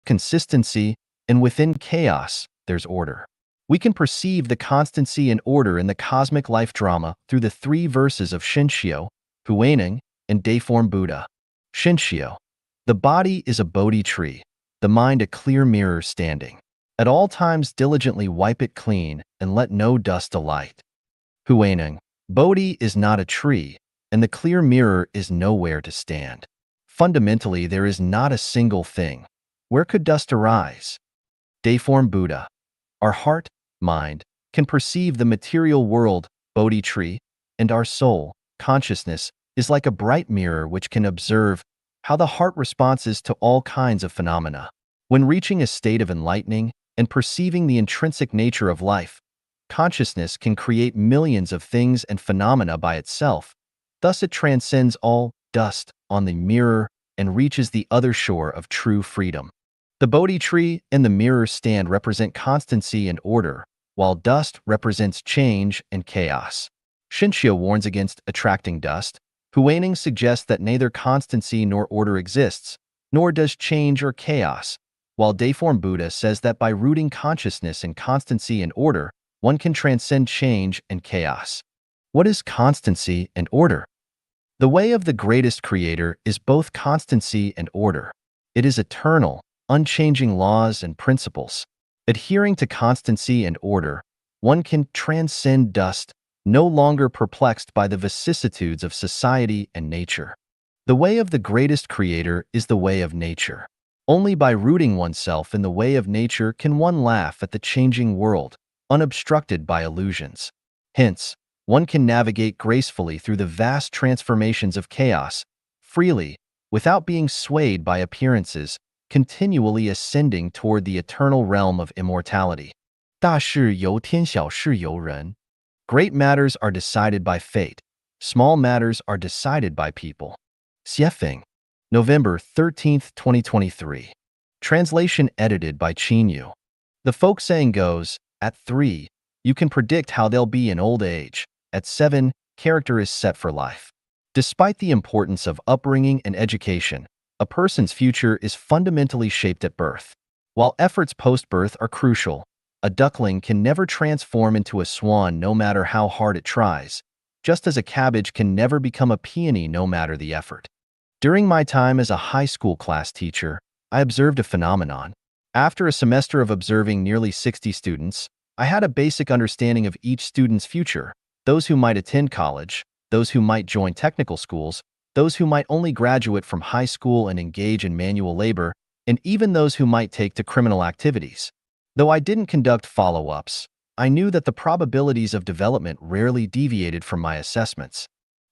consistency, and within chaos, there's order. We can perceive the constancy and order in the cosmic life drama through the three verses of Shinshio, Huaneng, and Deiform Buddha. Shinshio. The body is a Bodhi tree, the mind a clear mirror standing. At all times diligently wipe it clean and let no dust alight. Huaneng. Bodhi is not a tree, and the clear mirror is nowhere to stand. Fundamentally, there is not a single thing. Where could dust arise? Deiform Buddha. Our heart, mind, can perceive the material world, Bodhi tree, and our soul, consciousness, is like a bright mirror which can observe how the heart responds to all kinds of phenomena. When reaching a state of enlightening and perceiving the intrinsic nature of life, consciousness can create millions of things and phenomena by itself. Thus it transcends all dust on the mirror and reaches the other shore of true freedom. The Bodhi tree and the mirror stand represent constancy and order, while dust represents change and chaos. Shinshio warns against attracting dust. Huaneng suggests that neither constancy nor order exists, nor does change or chaos, while Deiform Buddha says that by rooting consciousness in constancy and order, one can transcend change and chaos. What is constancy and order? The way of the greatest creator is both constancy and order. It is eternal, unchanging laws and principles. Adhering to constancy and order, one can transcend dust, no longer perplexed by the vicissitudes of society and nature. The way of the greatest creator is the way of nature. Only by rooting oneself in the way of nature can one laugh at the changing world, unobstructed by illusions. Hence, one can navigate gracefully through the vast transformations of chaos, freely, without being swayed by appearances, continually ascending toward the eternal realm of immortality. 大事由天，小事由人. Great matters are decided by fate. Small matters are decided by people. Xiefeng. November 13, 2023. Translation edited by Qinyu. The folk saying goes, at 3, you can predict how they'll be in old age. At 7, character is set for life. Despite the importance of upbringing and education, a person's future is fundamentally shaped at birth. While efforts post-birth are crucial, a duckling can never transform into a swan no matter how hard it tries, just as a cabbage can never become a peony no matter the effort. During my time as a high school class teacher, I observed a phenomenon. After a semester of observing nearly 60 students, I had a basic understanding of each student's future, those who might attend college, those who might join technical schools, those who might only graduate from high school and engage in manual labor, and even those who might take to criminal activities. Though I didn't conduct follow-ups, I knew that the probabilities of development rarely deviated from my assessments.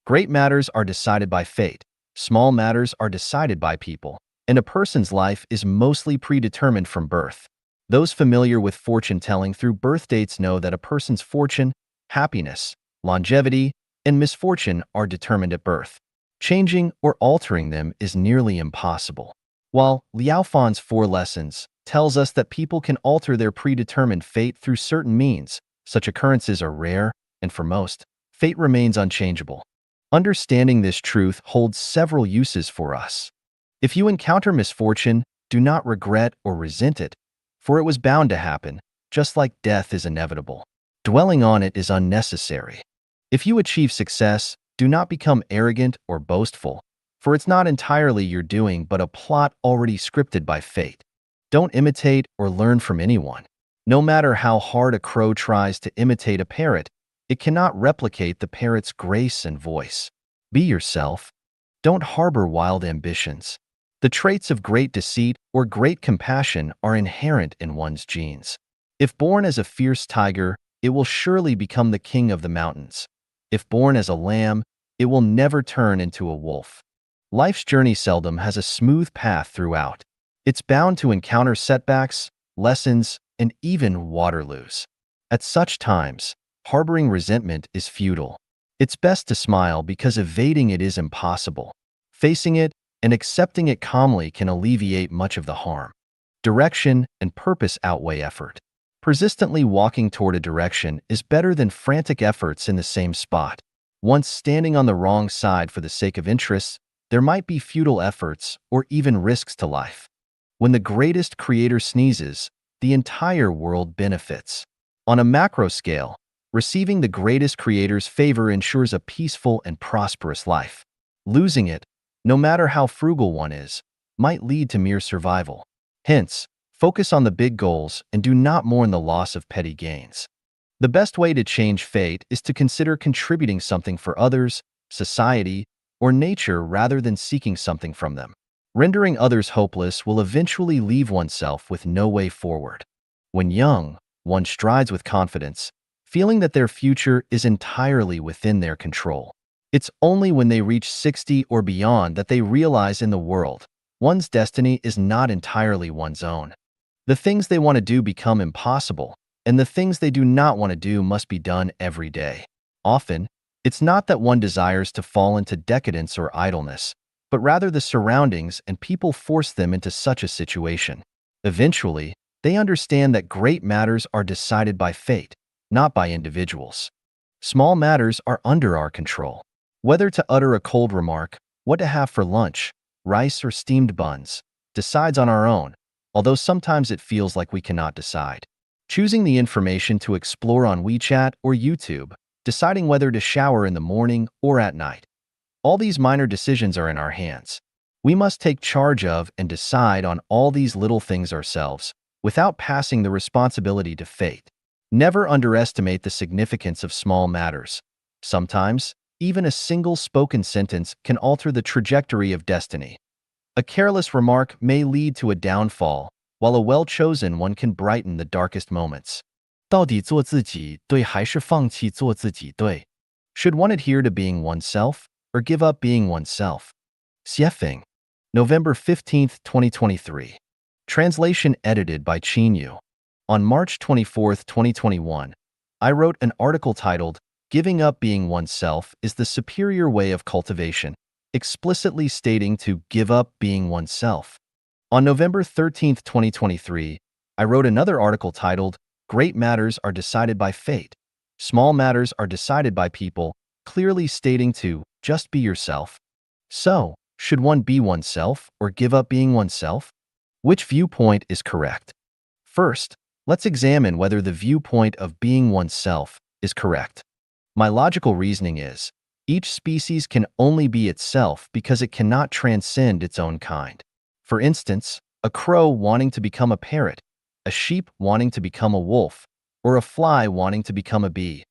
Great matters are decided by fate, small matters are decided by people, and a person's life is mostly predetermined from birth. Those familiar with fortune-telling through birth dates know that a person's fortune, happiness, longevity, and misfortune are determined at birth. Changing or altering them is nearly impossible. While Liao Fan's 4 lessons tells us that people can alter their predetermined fate through certain means, such occurrences are rare, and for most, fate remains unchangeable. Understanding this truth holds several uses for us. If you encounter misfortune, do not regret or resent it, for it was bound to happen, just like death is inevitable. Dwelling on it is unnecessary. If you achieve success, do not become arrogant or boastful, for it's not entirely your doing but a plot already scripted by fate. Don't imitate or learn from anyone. No matter how hard a crow tries to imitate a parrot, it cannot replicate the parrot's grace and voice. Be yourself. Don't harbor wild ambitions. The traits of great deceit or great compassion are inherent in one's genes. If born as a fierce tiger, it will surely become the king of the mountains. If born as a lamb, it will never turn into a wolf. Life's journey seldom has a smooth path throughout. It's bound to encounter setbacks, lessons, and even Waterloos. At such times, harboring resentment is futile. It's best to smile because evading it is impossible. Facing it and accepting it calmly can alleviate much of the harm. Direction and purpose outweigh effort. Persistently walking toward a direction is better than frantic efforts in the same spot. Once standing on the wrong side for the sake of interests, there might be futile efforts or even risks to life. When the greatest creator sneezes, the entire world benefits. On a macro scale, receiving the greatest creator's favor ensures a peaceful and prosperous life. Losing it, no matter how frugal one is, might lead to mere survival. Hence, focus on the big goals and do not mourn the loss of petty gains. The best way to change fate is to consider contributing something for others, society, or nature rather than seeking something from them. Rendering others hopeless will eventually leave oneself with no way forward. When young, one strides with confidence, feeling that their future is entirely within their control. It's only when they reach 60 or beyond that they realize in the world, one's destiny is not entirely one's own. The things they want to do become impossible, and the things they do not want to do must be done every day. Often, it's not that one desires to fall into decadence or idleness, but rather the surroundings and people force them into such a situation. Eventually, they understand that great matters are decided by fate, not by individuals. Small matters are under our control. Whether to utter a cold remark, what to have for lunch, rice or steamed buns, decides on our own, although sometimes it feels like we cannot decide. Choosing the information to explore on WeChat or YouTube, deciding whether to shower in the morning or at night. All these minor decisions are in our hands. We must take charge of and decide on all these little things ourselves, without passing the responsibility to fate. Never underestimate the significance of small matters. Sometimes, even a single spoken sentence can alter the trajectory of destiny. A careless remark may lead to a downfall, while a well-chosen one can brighten the darkest moments. 到底做自己对还是放弃做自己对? Should one adhere to being oneself or give up being oneself? Xiefeng, November 15, 2023. Translation edited by Qin Yu. On March 24, 2021, I wrote an article titled, "Giving Up Being Oneself is the Superior Way of Cultivation," explicitly stating to give up being oneself. On November 13, 2023, I wrote another article titled, "Great Matters Are Decided by Fate. Small Matters Are Decided by People," clearly stating to just be yourself. So, should one be oneself or give up being oneself? Which viewpoint is correct? First, let's examine whether the viewpoint of being oneself is correct. My logical reasoning is, each species can only be itself because it cannot transcend its own kind. For instance, a crow wanting to become a parrot, a sheep wanting to become a wolf, or a fly wanting to become a bee.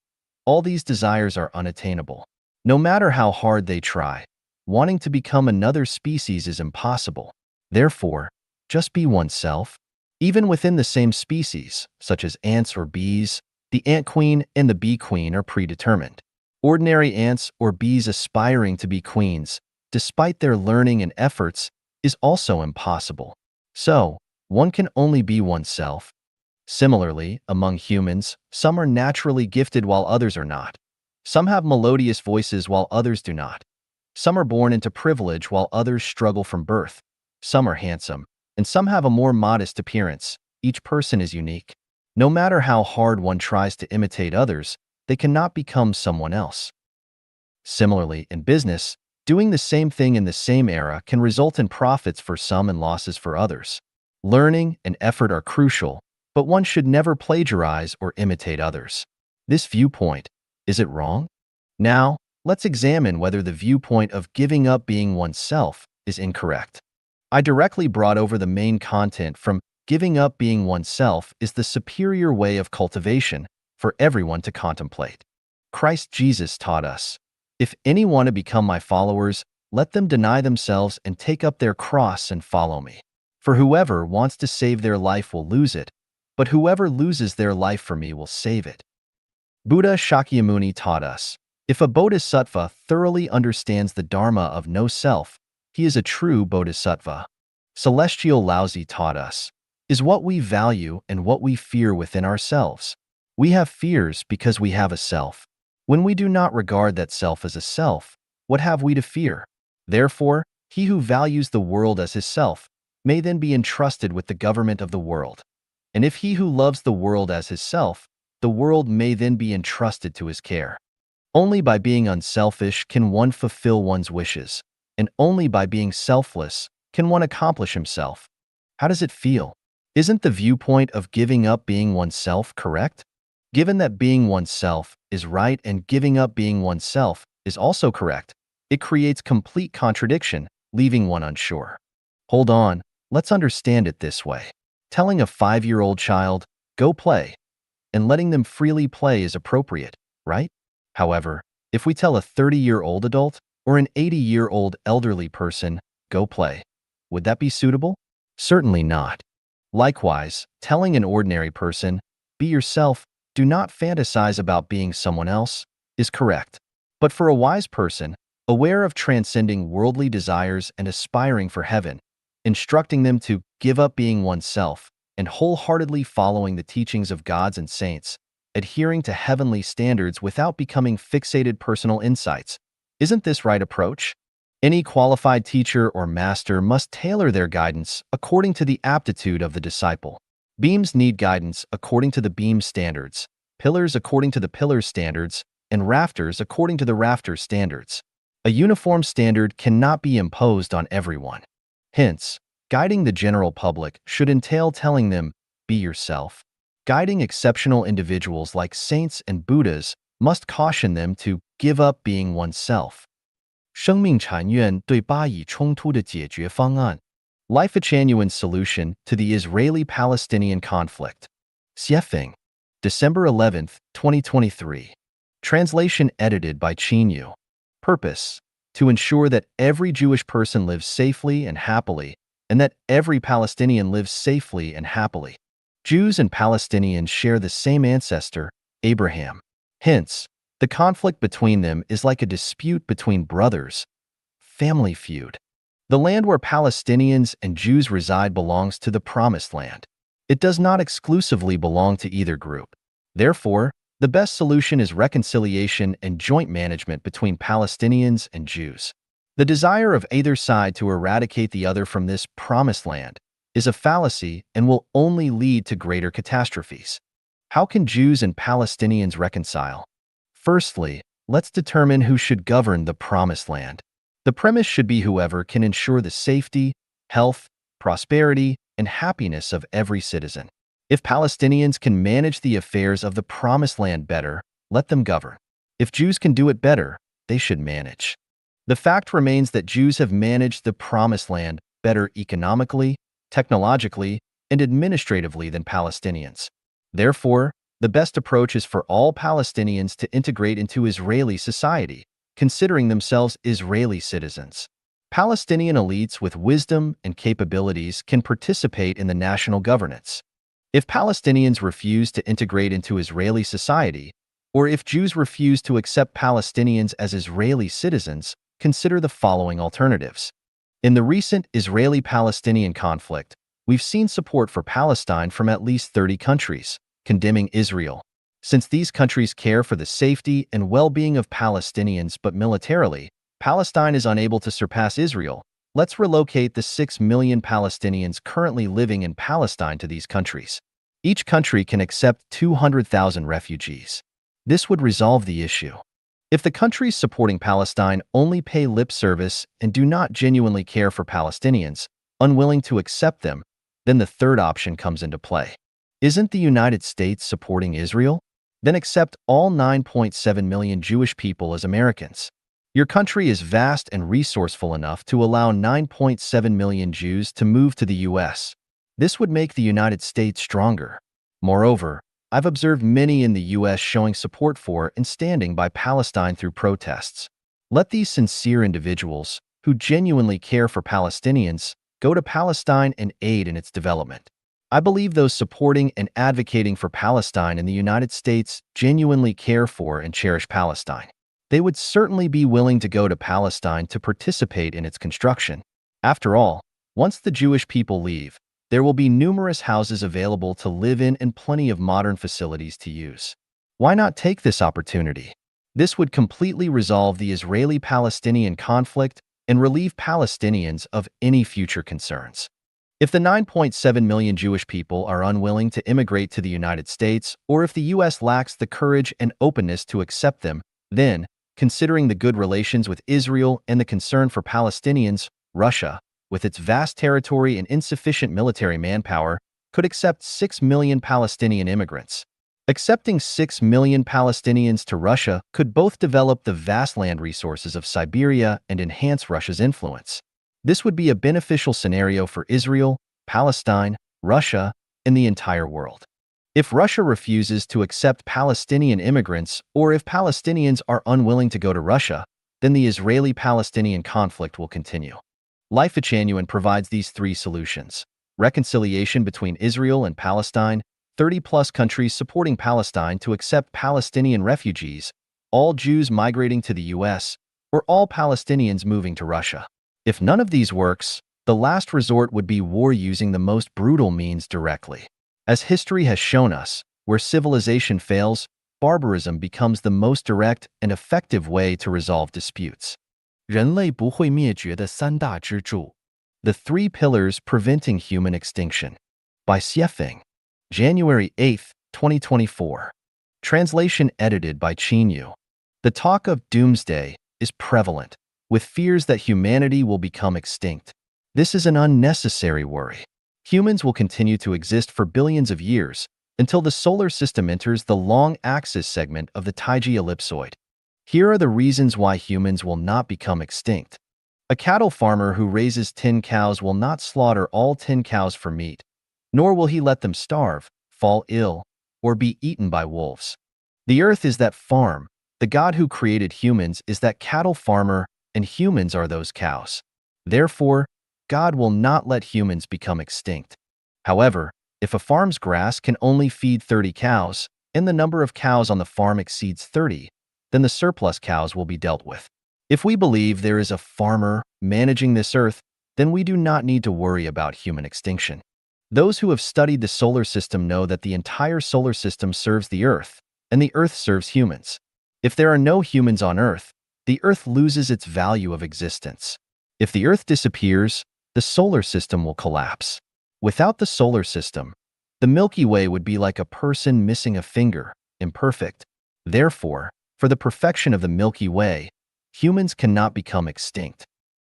All these desires are unattainable. No matter how hard they try, wanting to become another species is impossible. Therefore, just be oneself. Even within the same species, such as ants or bees, the ant queen and the bee queen are predetermined. Ordinary ants or bees aspiring to be queens, despite their learning and efforts, is also impossible. So, one can only be oneself. Similarly, among humans, some are naturally gifted while others are not. Some have melodious voices while others do not. Some are born into privilege while others struggle from birth. Some are handsome, and some have a more modest appearance. Each person is unique. No matter how hard one tries to imitate others, they cannot become someone else. Similarly, in business, doing the same thing in the same era can result in profits for some and losses for others. Learning and effort are crucial, but one should never plagiarize or imitate others. This viewpoint, is it wrong? Now, let's examine whether the viewpoint of giving up being oneself is incorrect. I directly brought over the main content from "Giving Up Being Oneself is the Superior Way of Cultivation" for everyone to contemplate. Christ Jesus taught us, "If any want to become my followers, let them deny themselves and take up their cross and follow me. For whoever wants to save their life will lose it, but whoever loses their life for me will save it." Buddha Shakyamuni taught us, "If a bodhisattva thoroughly understands the dharma of no self, he is a true bodhisattva." Celestial Laozi taught us, "Is what we value and what we fear within ourselves. We have fears because we have a self. When we do not regard that self as a self, what have we to fear? Therefore, he who values the world as his self may then be entrusted with the government of the world. And if he who loves the world as his self, the world may then be entrusted to his care. Only by being unselfish can one fulfill one's wishes, and only by being selfless can one accomplish himself. How does it feel? Isn't the viewpoint of giving up being oneself correct? Given that being oneself is right and giving up being oneself is also correct, it creates complete contradiction, leaving one unsure. Hold on, let's understand it this way. Telling a 5-year-old child, go play, and letting them freely play is appropriate, right? However, if we tell a 30-year-old adult or an 80-year-old elderly person, go play, would that be suitable? Certainly not. Likewise, telling an ordinary person, be yourself, do not fantasize about being someone else, is correct. But for a wise person, aware of transcending worldly desires and aspiring for heaven, instructing them to give up being oneself and wholeheartedly following the teachings of gods and saints, adhering to heavenly standards without becoming fixated personal insights. Isn't this right approach? Any qualified teacher or master must tailor their guidance according to the aptitude of the disciple. Beams need guidance according to the beam standards, pillars according to the pillar standards, and rafters according to the rafter standards. A uniform standard cannot be imposed on everyone. Hence, guiding the general public should entail telling them, be yourself. Guiding exceptional individuals like saints and Buddhas must caution them to give up being oneself. 生命禅院对巴以冲突的解决方案 Life a genuine solution to the Israeli-Palestinian conflict. Xiefeng, December 11, 2023. Translation edited by Chinyu. Purpose: to ensure that every Jewish person lives safely and happily, and that every Palestinian lives safely and happily. Jews and Palestinians share the same ancestor, Abraham. Hence, the conflict between them is like a dispute between brothers, family feud. The land where Palestinians and Jews reside belongs to the Promised Land. It does not exclusively belong to either group. Therefore, the best solution is reconciliation and joint management between Palestinians and Jews. The desire of either side to eradicate the other from this Promised Land is a fallacy and will only lead to greater catastrophes. How can Jews and Palestinians reconcile? Firstly, let's determine who should govern the Promised Land. The premise should be whoever can ensure the safety, health, prosperity, and happiness of every citizen. If Palestinians can manage the affairs of the Promised Land better, let them govern. If Jews can do it better, they should manage. The fact remains that Jews have managed the Promised Land better economically, technologically, and administratively than Palestinians. Therefore, the best approach is for all Palestinians to integrate into Israeli society, considering themselves Israeli citizens. Palestinian elites with wisdom and capabilities can participate in the national governance. If Palestinians refuse to integrate into Israeli society, or if Jews refuse to accept Palestinians as Israeli citizens, consider the following alternatives. In the recent Israeli-Palestinian conflict, we've seen support for Palestine from at least 30 countries, condemning Israel. Since these countries care for the safety and well-being of Palestinians but militarily, Palestine is unable to surpass Israel, let's relocate the 6 million Palestinians currently living in Palestine to these countries. Each country can accept 200,000 refugees. This would resolve the issue. If the countries supporting Palestine only pay lip service and do not genuinely care for Palestinians, unwilling to accept them, then the third option comes into play. Isn't the United States supporting Israel? Then accept all 9.7 million Jewish people as Americans. Your country is vast and resourceful enough to allow 9.7 million Jews to move to the U.S. This would make the United States stronger. Moreover, I've observed many in the U.S. showing support for and standing by Palestine through protests. Let these sincere individuals, who genuinely care for Palestinians, go to Palestine and aid in its development. I believe those supporting and advocating for Palestine in the United States genuinely care for and cherish Palestine. They would certainly be willing to go to Palestine to participate in its construction. After all, once the Jewish people leave, there will be numerous houses available to live in and plenty of modern facilities to use. Why not take this opportunity? This would completely resolve the Israeli-Palestinian conflict and relieve Palestinians of any future concerns. If the 9.7 million Jewish people are unwilling to immigrate to the United States, or if the U.S. lacks the courage and openness to accept them, then, considering the good relations with Israel and the concern for Palestinians, Russia, with its vast territory and insufficient military manpower, could accept 6 million Palestinian immigrants. Accepting 6 million Palestinians to Russia could both develop the vast land resources of Siberia and enhance Russia's influence. This would be a beneficial scenario for Israel, Palestine, Russia, and the entire world. If Russia refuses to accept Palestinian immigrants, or if Palestinians are unwilling to go to Russia, then the Israeli-Palestinian conflict will continue. Life Achanuan provides these three solutions: reconciliation between Israel and Palestine, 30-plus countries supporting Palestine to accept Palestinian refugees, all Jews migrating to the U.S., or all Palestinians moving to Russia. If none of these works, the last resort would be war using the most brutal means directly. As history has shown us, where civilization fails, barbarism becomes the most direct and effective way to resolve disputes. 人类不会灭绝的三大支柱. The Three Pillars Preventing Human Extinction. By Xiefeng. January 8, 2024. Translation edited by Qinyu. The talk of doomsday is prevalent, with fears that humanity will become extinct. This is an unnecessary worry. Humans will continue to exist for billions of years until the solar system enters the long axis segment of the Taiji ellipsoid. Here are the reasons why humans will not become extinct. A cattle farmer who raises 10 cows will not slaughter all 10 cows for meat, nor will he let them starve, fall ill, or be eaten by wolves. The earth is that farm, the God who created humans is that cattle farmer, and humans are those cows. Therefore, God will not let humans become extinct. However, if a farm's grass can only feed 30 cows, and the number of cows on the farm exceeds 30, then the surplus cows will be dealt with. If we believe there is a farmer managing this earth, then we do not need to worry about human extinction. Those who have studied the solar system know that the entire solar system serves the earth, and the earth serves humans. If there are no humans on earth, the earth loses its value of existence. If the earth disappears, the solar system will collapse. Without the solar system, the Milky Way would be like a person missing a finger, imperfect. Therefore, for the perfection of the Milky Way, humans cannot become extinct.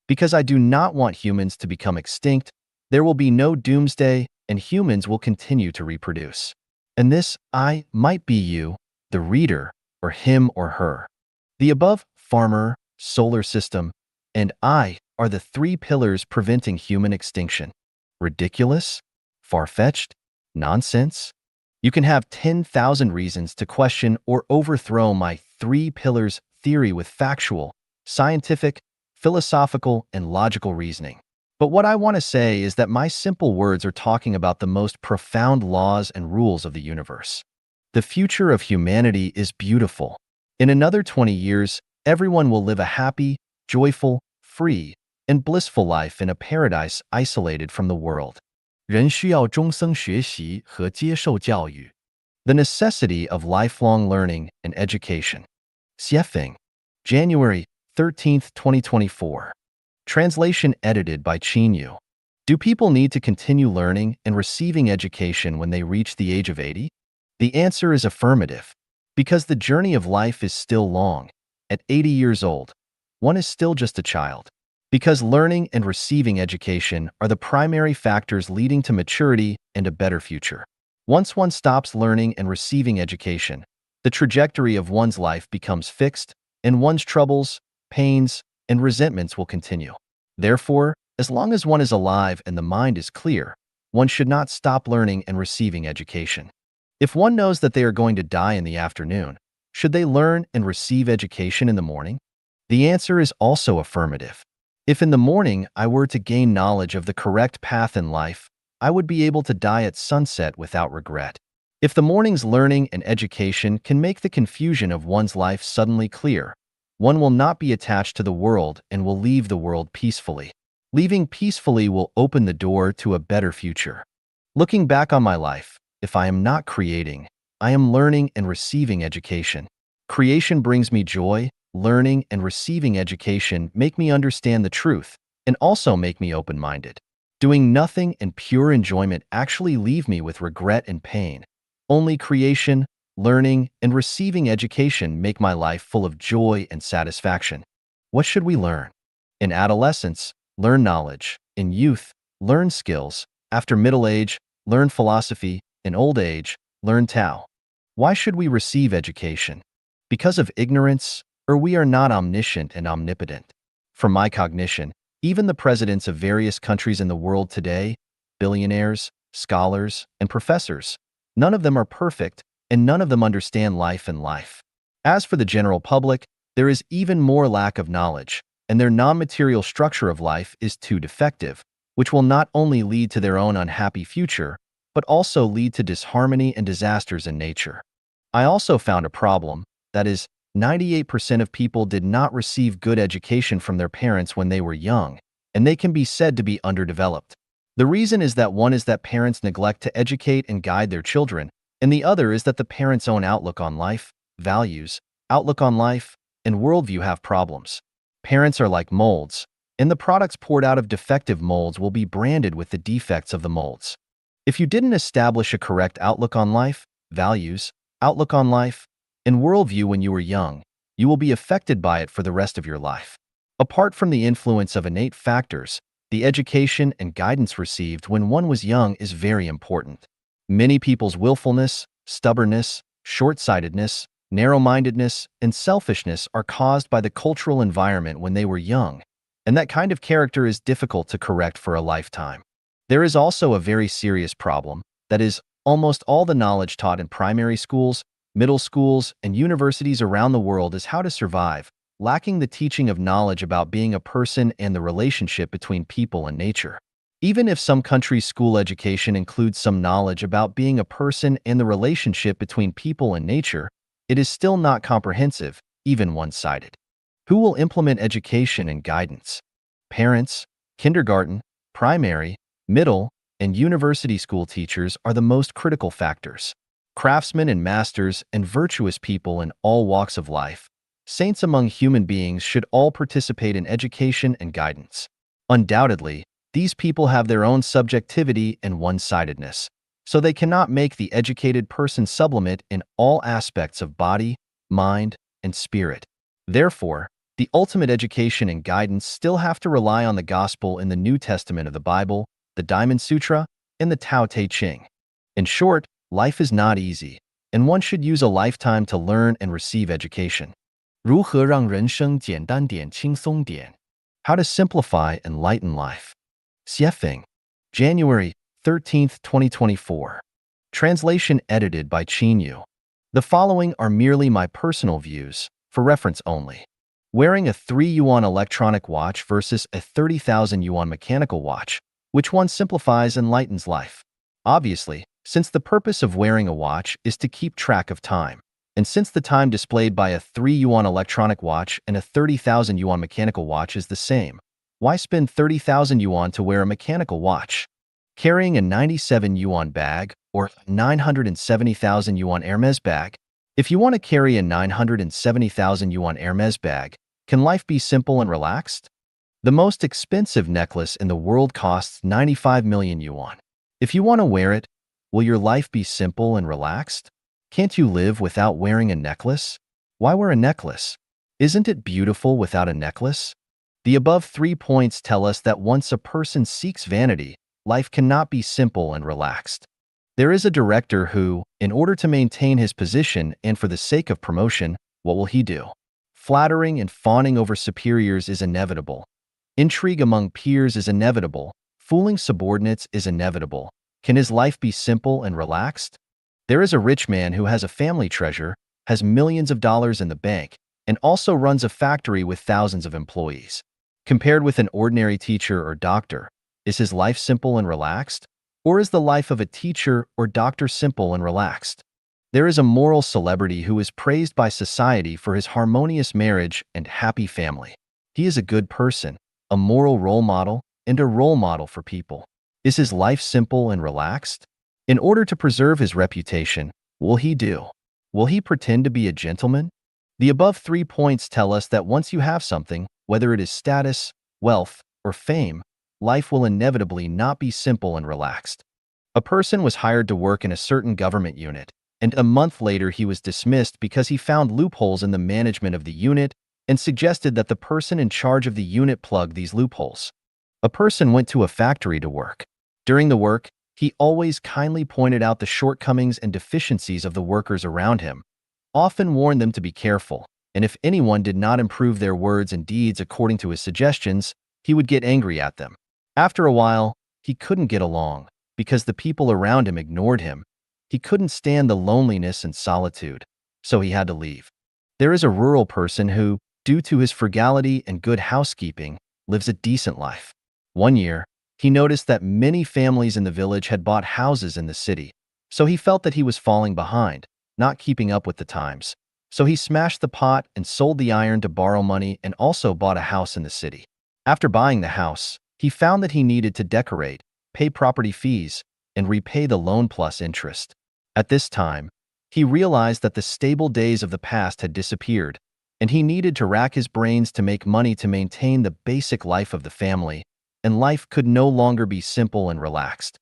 Because I do not want humans to become extinct, there will be no doomsday and humans will continue to reproduce. And this I might be you, the reader, or him or her. The above, farmer, solar system, and I are the three pillars preventing human extinction. Ridiculous? Far-fetched? Nonsense? You can have 10,000 reasons to question or overthrow my three pillars theory with factual, scientific, philosophical, and logical reasoning. But what I want to say is that my simple words are talking about the most profound laws and rules of the universe. The future of humanity is beautiful. In another 20 years, everyone will live a happy, joyful, free, and blissful life in a paradise isolated from the world. 人需要终生学习和接受教育. The necessity of lifelong learning and education. Xiefeng. January 13, 2024. Translation edited by Qinyu. Do people need to continue learning and receiving education when they reach the age of 80? The answer is affirmative. Because the journey of life is still long. At 80 years old, one is still just a child. Because learning and receiving education are the primary factors leading to maturity and a better future. Once one stops learning and receiving education, the trajectory of one's life becomes fixed, and one's troubles, pains, and resentments will continue. Therefore, as long as one is alive and the mind is clear, one should not stop learning and receiving education. If one knows that they are going to die in the afternoon, should they learn and receive education in the morning? The answer is also affirmative. If in the morning I were to gain knowledge of the correct path in life, I would be able to die at sunset without regret. If the morning's learning and education can make the confusion of one's life suddenly clear, one will not be attached to the world and will leave the world peacefully. Leaving peacefully will open the door to a better future. Looking back on my life, if I am not creating, I am learning and receiving education. Creation brings me joy. Learning and receiving education make me understand the truth and also make me open-minded. Doing nothing and pure enjoyment actually leave me with regret and pain. Only creation, learning, and receiving education make my life full of joy and satisfaction. What should we learn? In adolescence, learn knowledge. in youth, learn skills. After middle age, learn philosophy. In old age, learn Tao. Why should we receive education? Because of ignorance, or we are not omniscient and omnipotent? From my cognition, even the presidents of various countries in the world today, billionaires, scholars, and professors, none of them are perfect, and none of them understand life and life. As for the general public, there is even more lack of knowledge, and their non-material structure of life is too defective, which will not only lead to their own unhappy future, but also lead to disharmony and disasters in nature. I also found a problem, that is, 98% of people did not receive good education from their parents when they were young, and they can be said to be underdeveloped. The reason is that one is that parents neglect to educate and guide their children, and the other is that the parents' own outlook on life, values, outlook on life, and worldview have problems. Parents are like molds, and the products poured out of defective molds will be branded with the defects of the molds. If you didn't establish a correct outlook on life, values, outlook on life, and worldview when you were young, you will be affected by it for the rest of your life. Apart from the influence of innate factors, the education and guidance received when one was young is very important. Many people's willfulness, stubbornness, short-sightedness, narrow-mindedness, and selfishness are caused by the cultural environment when they were young, and that kind of character is difficult to correct for a lifetime. There is also a very serious problem, that is, almost all the knowledge taught in primary schools, middle schools, and universities around the world is how to survive, lacking the teaching of knowledge about being a person and the relationship between people and nature. Even if some countries' school education includes some knowledge about being a person and the relationship between people and nature, it is still not comprehensive, even one-sided. Who will implement education and guidance? Parents, kindergarten, primary, middle, and university school teachers are the most critical factors. Craftsmen and masters and virtuous people in all walks of life, saints among human beings should all participate in education and guidance. Undoubtedly, these people have their own subjectivity and one-sidedness, so they cannot make the educated person sublimate in all aspects of body, mind, and spirit. Therefore, the ultimate education and guidance still have to rely on the gospel in the New Testament of the Bible, the Diamond Sutra, and the Tao Te Ching. In short, life is not easy, and one should use a lifetime to learn and receive education. 如何让人生简单点、轻松点? How to simplify and lighten life. Xiefeng, January 13th, 2024. Translation edited by Qinyu. The following are merely my personal views, for reference only. Wearing a 3 yuan electronic watch versus a 30,000 yuan mechanical watch, which one simplifies and lightens life? Obviously, since the purpose of wearing a watch is to keep track of time, and since the time displayed by a 3 yuan electronic watch and a 30,000 yuan mechanical watch is the same, why spend 30,000 yuan to wear a mechanical watch? Carrying a 97 yuan bag or 970,000 yuan Hermes bag? If you want to carry a 970,000 yuan Hermes bag, can life be simple and relaxed? The most expensive necklace in the world costs 95 million yuan. If you want to wear it, will your life be simple and relaxed? Can't you live without wearing a necklace? Why wear a necklace? Isn't it beautiful without a necklace? The above 3 points tell us that once a person seeks vanity, life cannot be simple and relaxed. There is a director who, in order to maintain his position and for the sake of promotion, what will he do? Flattering and fawning over superiors is inevitable. Intrigue among peers is inevitable. Fooling subordinates is inevitable. Can his life be simple and relaxed? There is a rich man who has a family treasure, has millions of dollars in the bank, and also runs a factory with thousands of employees. Compared with an ordinary teacher or doctor, is his life simple and relaxed? Or is the life of a teacher or doctor simple and relaxed? There is a moral celebrity who is praised by society for his harmonious marriage and happy family. He is a good person, a moral role model, and a role model for people. Is his life simple and relaxed? In order to preserve his reputation, what will he do? Will he pretend to be a gentleman? The above 3 points tell us that once you have something, whether it is status, wealth, or fame, life will inevitably not be simple and relaxed. A person was hired to work in a certain government unit, and a month later he was dismissed because he found loopholes in the management of the unit and suggested that the person in charge of the unit plug these loopholes. A person went to a factory to work. During the work, he always kindly pointed out the shortcomings and deficiencies of the workers around him, often warned them to be careful, and if anyone did not improve their words and deeds according to his suggestions, he would get angry at them. After a while, he couldn't get along because the people around him ignored him. He couldn't stand the loneliness and solitude, so he had to leave. There is a rural person who, due to his frugality and good housekeeping, lives a decent life. One year, he noticed that many families in the village had bought houses in the city, so he felt that he was falling behind, not keeping up with the times. So he smashed the pot and sold the iron to borrow money and also bought a house in the city. After buying the house, he found that he needed to decorate, pay property fees, and repay the loan plus interest. At this time, he realized that the stable days of the past had disappeared, and he needed to rack his brains to make money to maintain the basic life of the family, and life could no longer be simple and relaxed.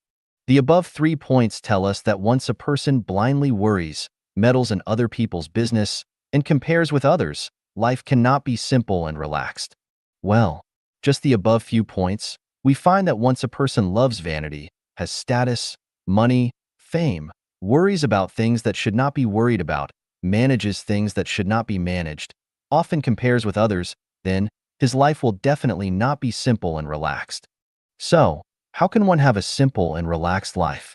The above 3 points tell us that once a person blindly worries, meddles in other people's business, and compares with others, life cannot be simple and relaxed. Well, just the above few points, we find that once a person loves vanity, has status, money, fame, worries about things that should not be worried about, manages things that should not be managed, often compares with others, then his life will definitely not be simple and relaxed. So, how can one have a simple and relaxed life?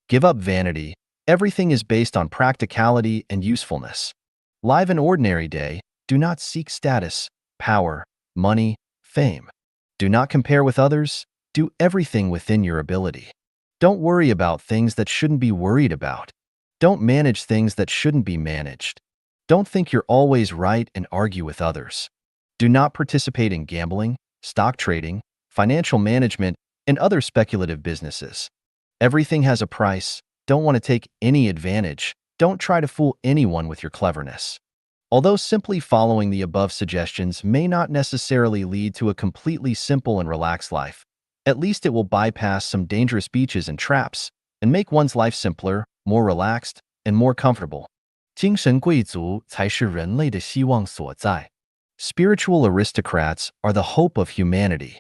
Give up vanity. Everything is based on practicality and usefulness. Live an ordinary day. Do not seek status, power, money, fame. Do not compare with others. Do everything within your ability. Don't worry about things that shouldn't be worried about. Don't manage things that shouldn't be managed. Don't think you're always right and argue with others. Do not participate in gambling, stock trading, financial management, and other speculative businesses. Everything has a price. Don't want to take any advantage. Don't try to fool anyone with your cleverness. Although simply following the above suggestions may not necessarily lead to a completely simple and relaxed life, at least it will bypass some dangerous beaches and traps and make one's life simpler, more relaxed, and more comfortable. 精神贵族才是人类的希望所在. Spiritual aristocrats are the hope of humanity.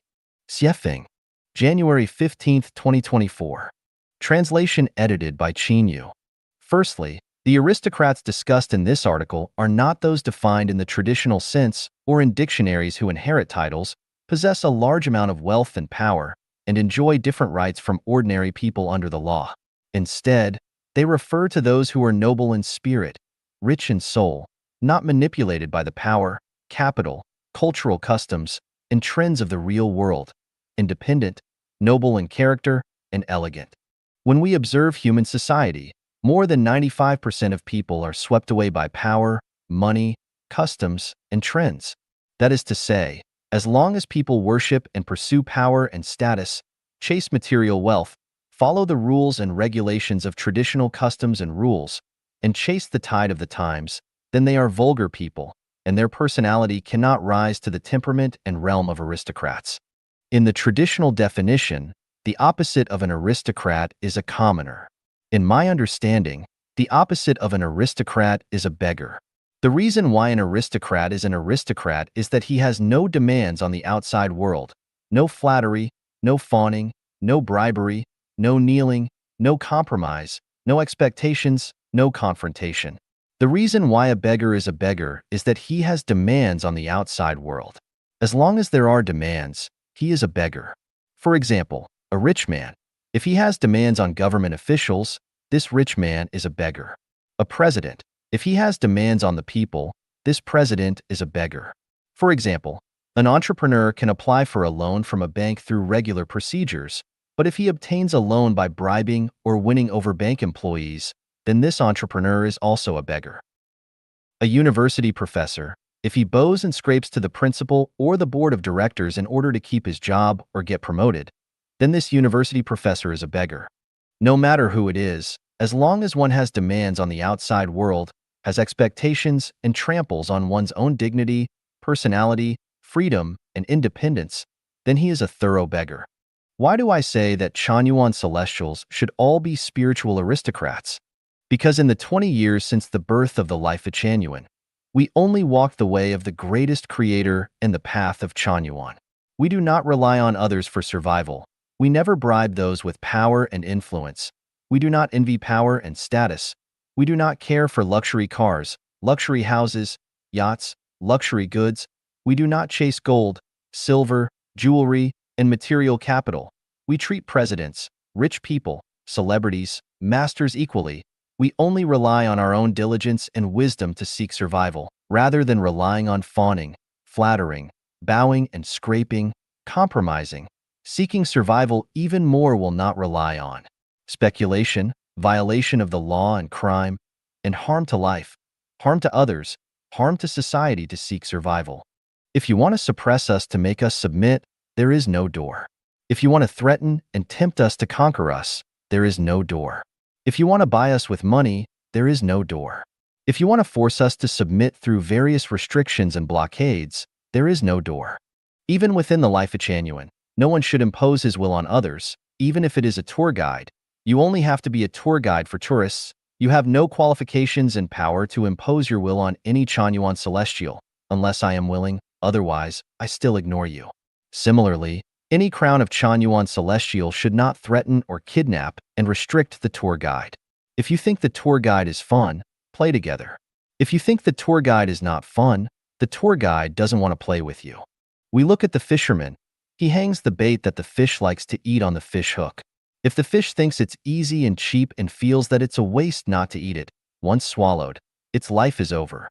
Xiefeng, January 15, 2024. Translation edited by Qin Yu. Firstly, the aristocrats discussed in this article are not those defined in the traditional sense or in dictionaries who inherit titles, possess a large amount of wealth and power, and enjoy different rights from ordinary people under the law. Instead, they refer to those who are noble in spirit, rich in soul, not manipulated by the power, capital, cultural customs, and trends of the real world, independent, noble in character, and elegant. When we observe human society, more than 95% of people are swept away by power, money, customs, and trends. That is to say, as long as people worship and pursue power and status, chase material wealth, follow the rules and regulations of traditional customs and rules, and chase the tide of the times, then they are vulgar people, and their personality cannot rise to the temperament and realm of aristocrats. In the traditional definition, the opposite of an aristocrat is a commoner. In my understanding, the opposite of an aristocrat is a beggar. The reason why an aristocrat is that he has no demands on the outside world, no flattery, no fawning, no bribery, no kneeling, no compromise, no expectations, no confrontation. The reason why a beggar is that he has demands on the outside world. As long as there are demands, he is a beggar. For example, a rich man. If he has demands on government officials, this rich man is a beggar. A president. If he has demands on the people, this president is a beggar. For example, an entrepreneur can apply for a loan from a bank through regular procedures, but if he obtains a loan by bribing or winning over bank employees, then this entrepreneur is also a beggar. A university professor. If he bows and scrapes to the principal or the board of directors in order to keep his job or get promoted, then this university professor is a beggar. No matter who it is, as long as one has demands on the outside world, has expectations, and tramples on one's own dignity, personality, freedom, and independence, then he is a thorough beggar. Why do I say that Chanyuan Celestials should all be spiritual aristocrats? Because in the 20 years since the birth of the life of Chanyuan, we only walked the way of the greatest creator and the path of Chanyuan. We do not rely on others for survival. We never bribe those with power and influence. We do not envy power and status. We do not care for luxury cars, luxury houses, yachts, luxury goods. We do not chase gold, silver, jewelry, and material capital. We treat presidents, rich people, celebrities, masters equally. We only rely on our own diligence and wisdom to seek survival, rather than relying on fawning, flattering, bowing and scraping, compromising. Seeking survival even more will not rely on speculation, violation of the law and crime, and harm to life, harm to others, harm to society to seek survival. If you want to suppress us to make us submit, there is no door. If you want to threaten and tempt us to conquer us, there is no door. If you want to buy us with money, there is no door. If you want to force us to submit through various restrictions and blockades, there is no door. Even within the life of Chanuan, no one should impose his will on others, even if it is a tour guide. You only have to be a tour guide for tourists. You have no qualifications and power to impose your will on any Chanuan celestial, unless I am willing, otherwise, I still ignore you. Similarly, any crown of Chanuan celestial should not threaten or kidnap and restrict the tour guide. If you think the tour guide is fun, play together. If you think the tour guide is not fun, the tour guide doesn't want to play with you. We look at the fisherman. He hangs the bait that the fish likes to eat on the fish hook. If the fish thinks it's easy and cheap and feels that it's a waste not to eat it, once swallowed, its life is over.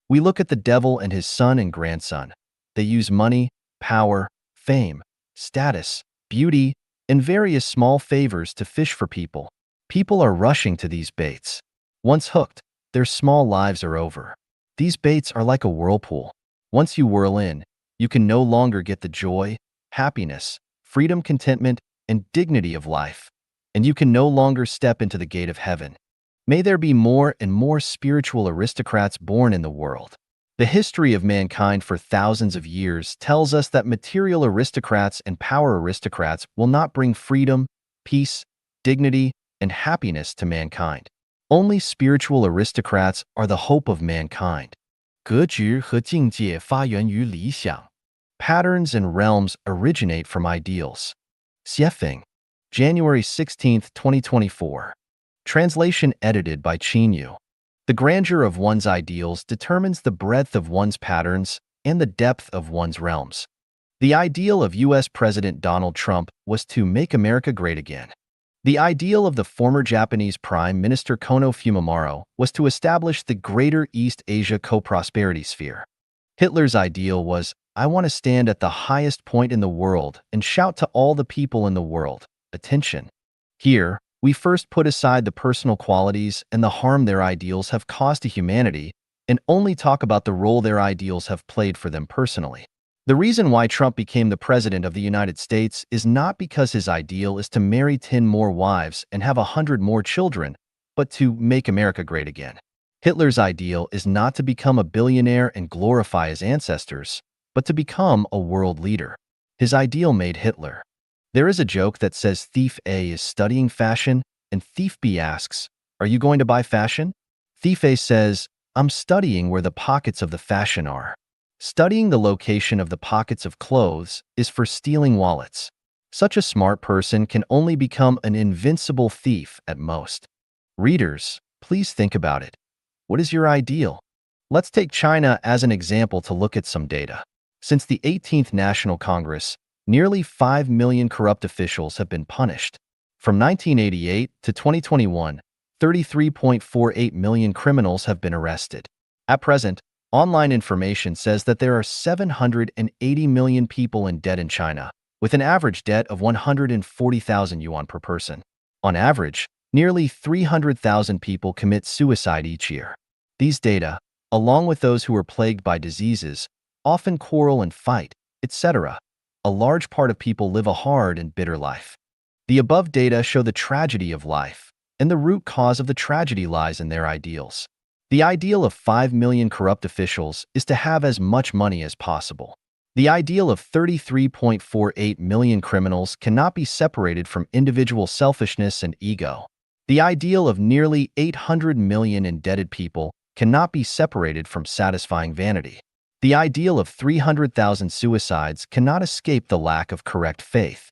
We look at the devil and his son and grandson. They use money, power, fame, status, beauty, and various small favors to fish for people. People are rushing to these baits. Once hooked, their small lives are over. These baits are like a whirlpool. Once you whirl in, you can no longer get the joy, happiness, freedom, contentment, and dignity of life, and you can no longer step into the gate of heaven. May there be more and more spiritual aristocrats born in the world. The history of mankind for thousands of years tells us that material aristocrats and power aristocrats will not bring freedom, peace, dignity, and happiness to mankind. Only spiritual aristocrats are the hope of mankind. 格局和境界发源于理想. Patterns and realms originate from ideals. Xiefeng, January 16, 2024. Translation edited by Qinyu. The grandeur of one's ideals determines the breadth of one's patterns and the depth of one's realms. The ideal of U.S. President Donald Trump was to make America great again. The ideal of the former Japanese Prime Minister Kono Fumimaro was to establish the Greater East Asia Co-Prosperity Sphere. Hitler's ideal was, I want to stand at the highest point in the world and shout to all the people in the world, attention. Here, we first put aside the personal qualities and the harm their ideals have caused to humanity and only talk about the role their ideals have played for them personally. The reason why Trump became the President of the United States is not because his ideal is to marry 10 more wives and have 100 more children, but to make America great again. Hitler's ideal is not to become a billionaire and glorify his ancestors, but to become a world leader. His ideal made Hitler. There is a joke that says Thief A is studying fashion, and Thief B asks, are you going to buy fashion? Thief A says, I'm studying where the pockets of the fashion are. Studying the location of the pockets of clothes is for stealing wallets. Such a smart person can only become an invincible thief at most. Readers, please think about it. What is your ideal? Let's take China as an example to look at some data. Since the 18th National Congress, nearly 5 million corrupt officials have been punished. From 1988 to 2021, 33.48 million criminals have been arrested. At present, online information says that there are 780 million people in debt in China, with an average debt of 140,000 yuan per person. On average, nearly 300,000 people commit suicide each year. These data, along with those who are plagued by diseases, often quarrel and fight, etc., a large part of people live a hard and bitter life. The above data show the tragedy of life, and the root cause of the tragedy lies in their ideals. The ideal of 5 million corrupt officials is to have as much money as possible. The ideal of 33.48 million criminals cannot be separated from individual selfishness and ego. The ideal of nearly 800 million indebted people cannot be separated from satisfying vanity. The ideal of 300,000 suicides cannot escape the lack of correct faith.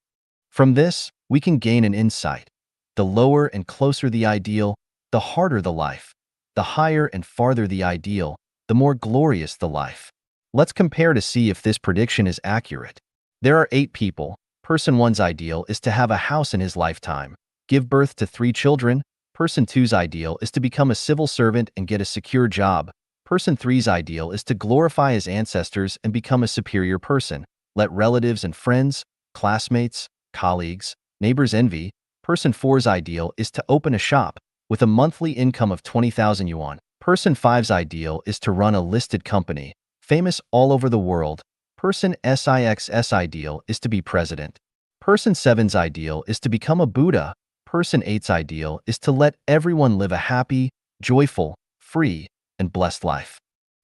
From this, we can gain an insight. The lower and closer the ideal, the harder the life. The higher and farther the ideal, the more glorious the life. Let's compare to see if this prediction is accurate. There are 8 people. Person 1's ideal is to have a house in his lifetime, give birth to 3 children. Person 2's ideal is to become a civil servant and get a secure job. Person 3's ideal is to glorify his ancestors and become a superior person. Let relatives and friends, classmates, colleagues, neighbors envy. Person 4's ideal is to open a shop with a monthly income of 20,000 yuan. Person 5's ideal is to run a listed company, famous all over the world. Person 6's ideal is to be president. Person 7's ideal is to become a Buddha. Person 8's ideal is to let everyone live a happy, joyful, free, and blessed life.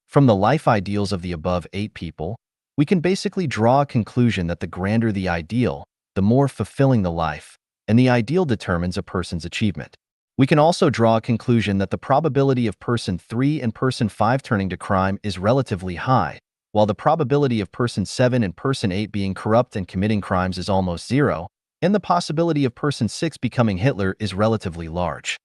From the life ideals of the above 8 people, we can basically draw a conclusion that the grander the ideal, the more fulfilling the life, and the ideal determines a person's achievement. We can also draw a conclusion that the probability of person 3 and person 5 turning to crime is relatively high, while the probability of person 7 and person 8 being corrupt and committing crimes is almost zero, and the possibility of person 6 becoming Hitler is relatively large.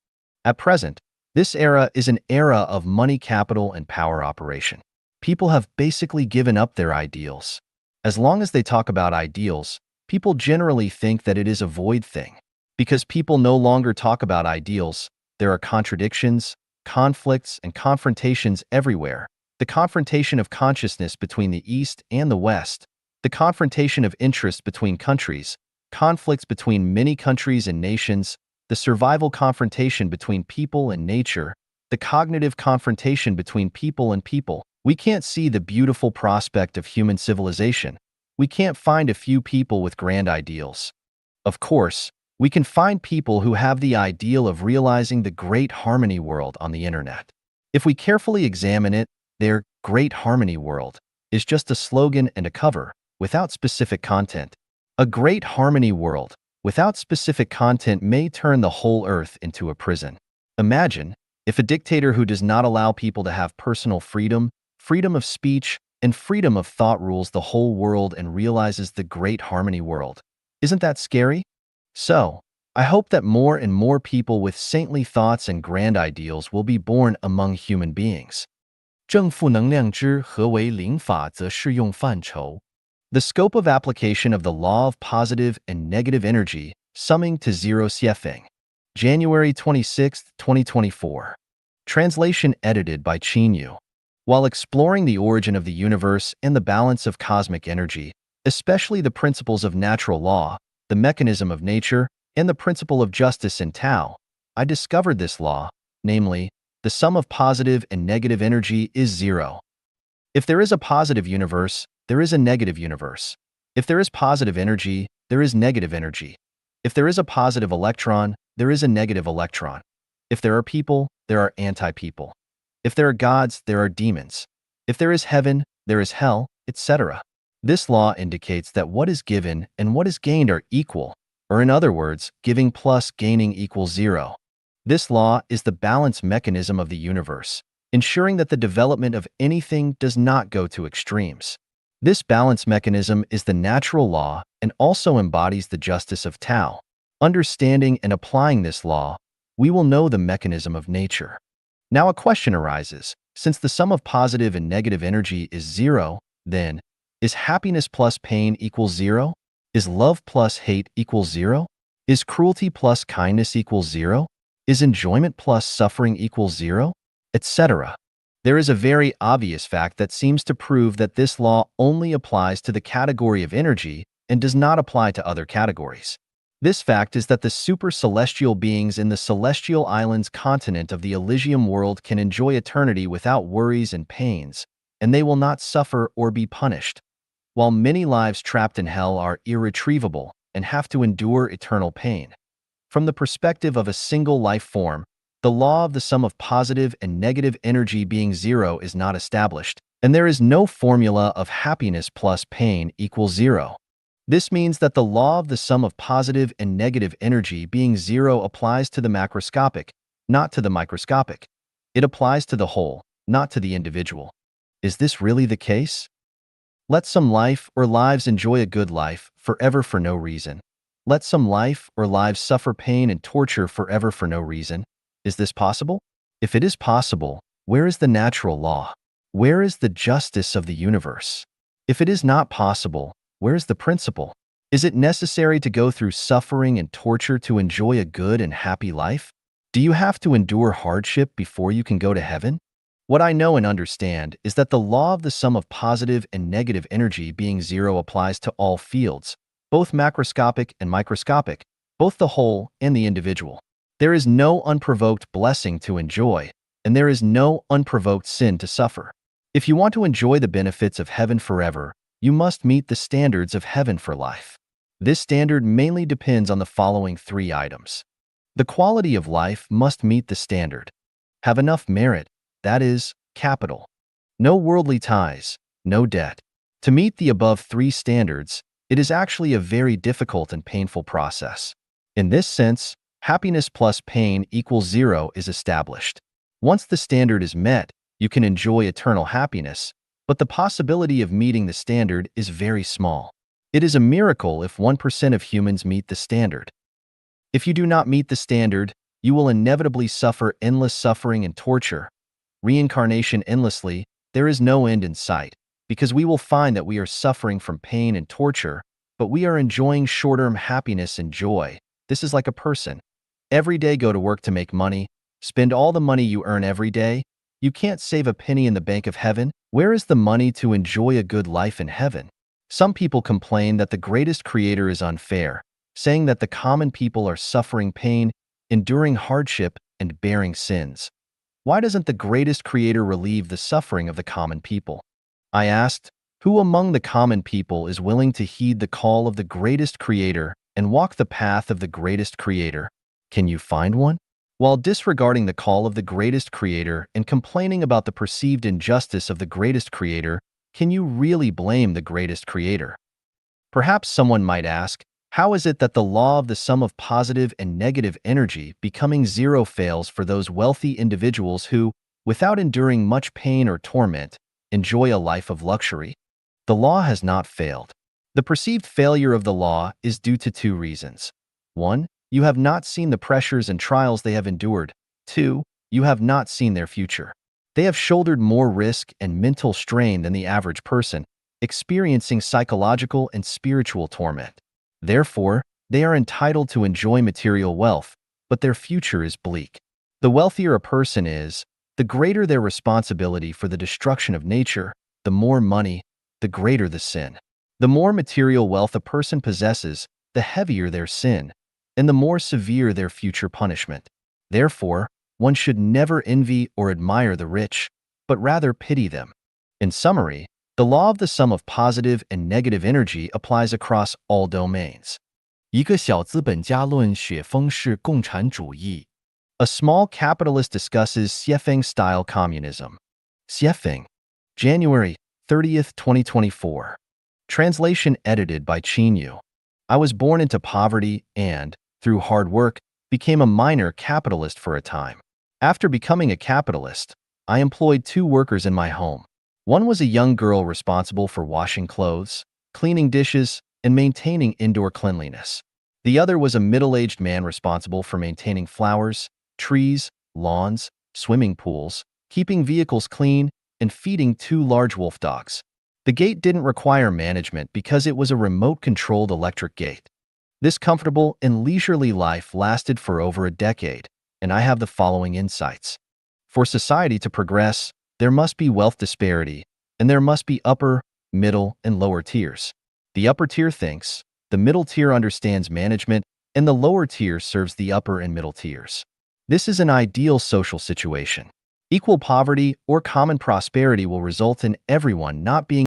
At present, this era is an era of money, capital, and power operation. People have basically given up their ideals. As long as they talk about ideals, people generally think that it is a void thing. Because people no longer talk about ideals, there are contradictions, conflicts, and confrontations everywhere. The confrontation of consciousness between the East and the West, the confrontation of interests between countries, conflicts between many countries and nations, the survival confrontation between people and nature, the cognitive confrontation between people and people. We can't see the beautiful prospect of human civilization. We can't find a few people with grand ideals. Of course, we can find people who have the ideal of realizing the great harmony world on the internet. If we carefully examine it, their great harmony world is just a slogan and a cover, without specific content. A great harmony world without specific content may turn the whole earth into a prison. Imagine if a dictator who does not allow people to have personal freedom, freedom of speech, and freedom of thought rules the whole world and realizes the great harmony world. Isn't that scary? So, I hope that more and more people with saintly thoughts and grand ideals will be born among human beings. 正负能量之何为零法则适用范畴 The scope of application of the law of positive and negative energy, summing to zero Xiefeng. January 26, 2024. Translation edited by Qin Yu. While exploring the origin of the universe and the balance of cosmic energy, especially the principles of natural law, the mechanism of nature, and the principle of justice in Tao, I discovered this law, namely, the sum of positive and negative energy is zero. If there is a positive universe, there is a negative universe. If there is positive energy, there is negative energy. If there is a positive electron, there is a negative electron. If there are people, there are anti-people. If there are gods, there are demons. If there is heaven, there is hell, etc. This law indicates that what is given and what is gained are equal, or in other words, giving plus gaining equals zero. This law is the balance mechanism of the universe, ensuring that the development of anything does not go to extremes. This balance mechanism is the natural law and also embodies the justice of Tao. Understanding and applying this law, we will know the mechanism of nature. Now a question arises, since the sum of positive and negative energy is zero, then, is happiness plus pain equals zero? Is love plus hate equals zero? Is cruelty plus kindness equals zero? Is enjoyment plus suffering equals zero? Etc. There is a very obvious fact that seems to prove that this law only applies to the category of energy and does not apply to other categories. This fact is that the super-celestial beings in the celestial islands continent of the Elysium world can enjoy eternity without worries and pains, and they will not suffer or be punished, while many lives trapped in hell are irretrievable and have to endure eternal pain. From the perspective of a single life form, the law of the sum of positive and negative energy being zero is not established, and there is no formula of happiness plus pain equals zero. This means that the law of the sum of positive and negative energy being zero applies to the macroscopic, not to the microscopic. It applies to the whole, not to the individual. Is this really the case? Let some life or lives enjoy a good life forever for no reason. Let some life or lives suffer pain and torture forever for no reason. Is this possible? If it is possible, where is the natural law? Where is the justice of the universe? If it is not possible, where is the principle? Is it necessary to go through suffering and torture to enjoy a good and happy life? Do you have to endure hardship before you can go to heaven? What I know and understand is that the law of the sum of positive and negative energy being zero applies to all fields, both macroscopic and microscopic, both the whole and the individual. There is no unprovoked blessing to enjoy, and there is no unprovoked sin to suffer. If you want to enjoy the benefits of heaven forever, you must meet the standards of heaven for life. This standard mainly depends on the following three items. The quality of life must meet the standard. Have enough merit, that is, capital. No worldly ties, no debt. To meet the above three standards, it is actually a very difficult and painful process. In this sense, happiness plus pain equals zero is established. Once the standard is met, you can enjoy eternal happiness, but the possibility of meeting the standard is very small. It is a miracle if 1% of humans meet the standard. If you do not meet the standard, you will inevitably suffer endless suffering and torture. Reincarnation endlessly, there is no end in sight, because we will find that we are suffering from pain and torture, but we are enjoying short-term happiness and joy. This is like a person. Every day go to work to make money, spend all the money you earn every day. You can't save a penny in the bank of heaven. Where is the money to enjoy a good life in heaven? Some people complain that the greatest creator is unfair, saying that the common people are suffering pain, enduring hardship, and bearing sins. Why doesn't the greatest creator relieve the suffering of the common people? I asked, who among the common people is willing to heed the call of the greatest creator and walk the path of the greatest creator? Can you find one? While disregarding the call of the greatest creator and complaining about the perceived injustice of the greatest creator, can you really blame the greatest creator? Perhaps someone might ask, how is it that the law of the sum of positive and negative energy becoming zero fails for those wealthy individuals who, without enduring much pain or torment, enjoy a life of luxury? The law has not failed. The perceived failure of the law is due to two reasons. 1. You have not seen the pressures and trials they have endured. 2. You have not seen their future. They have shouldered more risk and mental strain than the average person, experiencing psychological and spiritual torment. Therefore, they are entitled to enjoy material wealth, but their future is bleak. The wealthier a person is, the greater their responsibility for the destruction of nature, the more money, the greater the sin. The more material wealth a person possesses, the heavier their sin, and the more severe their future punishment. Therefore, one should never envy or admire the rich, but rather pity them. In summary, the law of the sum of positive and negative energy applies across all domains. 一个小资本家论雪峰式共产主义. A small capitalist discusses Xiefeng-style communism. Xiefeng, January 30th, 2024. Translation edited by Qinyu. I was born into poverty and, through hard work, became a minor capitalist for a time. After becoming a capitalist, I employed 2 workers in my home. One was a young girl responsible for washing clothes, cleaning dishes, and maintaining indoor cleanliness. The other was a middle-aged man responsible for maintaining flowers, trees, lawns, swimming pools, keeping vehicles clean, and feeding 2 large wolf dogs. The gate didn't require management because it was a remote-controlled electric gate. This comfortable and leisurely life lasted for over a decade, and I have the following insights. For society to progress, there must be wealth disparity, and there must be upper, middle, and lower tiers. The upper tier thinks, the middle tier understands management, and the lower tier serves the upper and middle tiers. This is an ideal social situation. Equal poverty or common prosperity will result in everyone not being